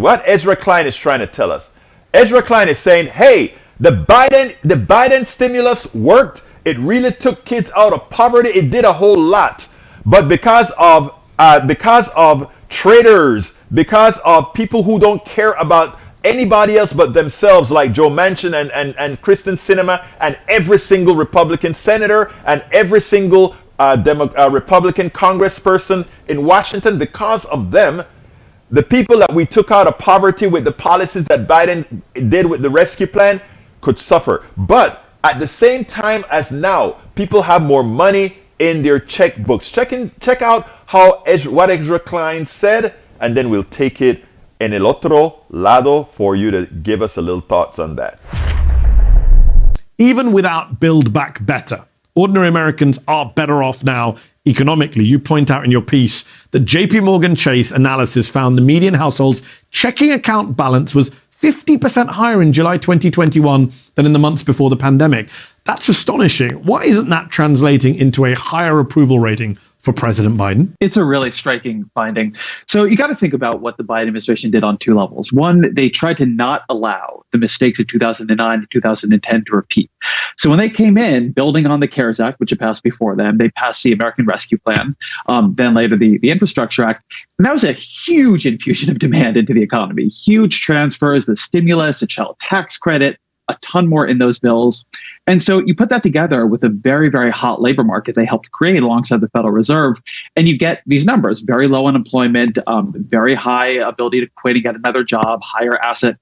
what Ezra Klein is trying to tell us. Ezra Klein is saying, hey, the Biden stimulus worked. It really took kids out of poverty. It did a whole lot. But because of traders, because of people who don't care about anybody else but themselves, like Joe Manchin and Kristen Sinema and every single Republican senator and every single Republican congressperson in Washington, because of them, the people that we took out of poverty with the policies that Biden did with the rescue plan could suffer. But at the same time as now, people have more money in their checkbooks. Check out what Ezra Klein said, and then we'll take it en el otro lado for you to give us a little thoughts on that. Even without Build Back Better, ordinary Americans are better off now economically. You point out in your piece that JP Morgan Chase analysis found the median household's checking account balance was 50% higher in July 2021 than in the months before the pandemic. That's astonishing. Why isn't that translating into a higher approval rating for President Biden? It's a really striking finding. So you got to think about what the Biden administration did on two levels. One, they tried to not allow the mistakes of 2009 to 2010 to repeat. So when they came in, building on the CARES Act, which had passed before them, they passed the American Rescue Plan, then later the Infrastructure Act. And that was a huge infusion of demand into the economy, huge transfers, the stimulus, the child tax credit, a ton more in those bills. And so you put that together with a very, very hot labor market they helped create alongside the Federal Reserve, and you get these numbers: very low unemployment, very high ability to quit and get another job, higher asset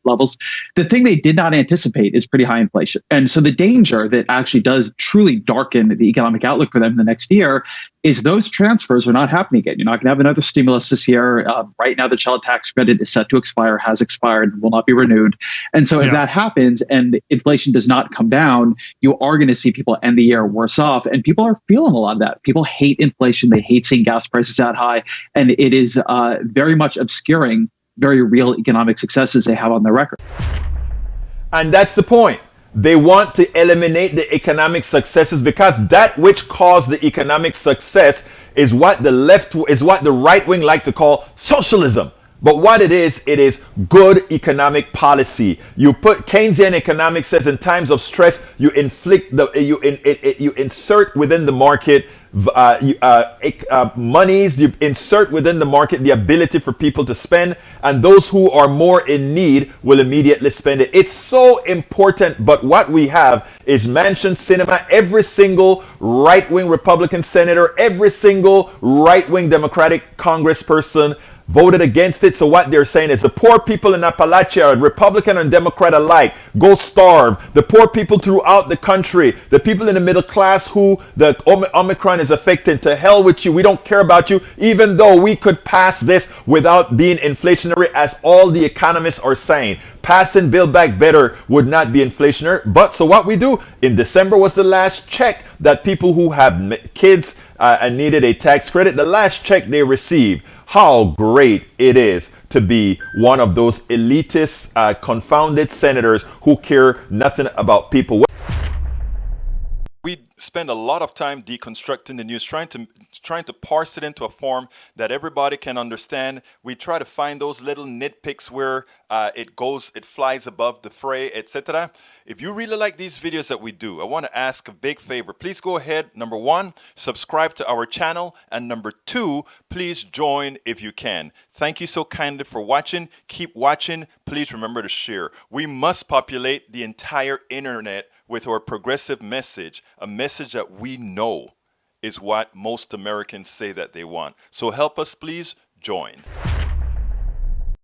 levels. The thing they did not anticipate is pretty high inflation. And so the danger that actually does truly darken the economic outlook for them in the next year is those transfers are not happening again. You're not going to have another stimulus this year. Right now, the child tax credit is set to expire, has expired, and will not be renewed. And so if that happens and inflation does not come down, you are going to see people end the year worse off. And people are feeling a lot of that. People hate inflation. They hate seeing gas prices that high. And it is very much obscuring very real economic successes they have on their record. And that's the point. They want to eliminate the economic successes because that which caused the economic success is what the right wing like to call socialism. But what it is good economic policy. You put Keynesian economics says in times of stress, you you insert within the market monies, you insert within the market the ability for people to spend, and those who are more in need will immediately spend it. It's so important, but what we have is Manchin, Sinema, every single right-wing Republican senator, every single right-wing Democratic congressperson voted against it. So what they're saying is the poor people in Appalachia, Republican and Democrat alike, go starve. The poor people throughout the country, the people in the middle class who the Omicron is affecting, to hell with you. We don't care about you, even though we could pass this without being inflationary, as all the economists are saying. Passing Build Back Better would not be inflationary. But so what we do in December was the last check that people who have kids and needed a tax credit, the last check they received. How great it is to be one of those elitist, confounded senators who care nothing about people. We spend a lot of time deconstructing the news, trying to parse it into a form that everybody can understand. We try to find those little nitpicks where it flies above the fray, etc. If you really like these videos that we do, I want to ask a big favor. Please go ahead, number one, subscribe to our channel, and number two, please join if you can. Thank you so kindly for watching. Keep watching. Please remember to share. We must populate the entire internet with our progressive message, a message that we know is what most Americans say that they want. So help us, please join.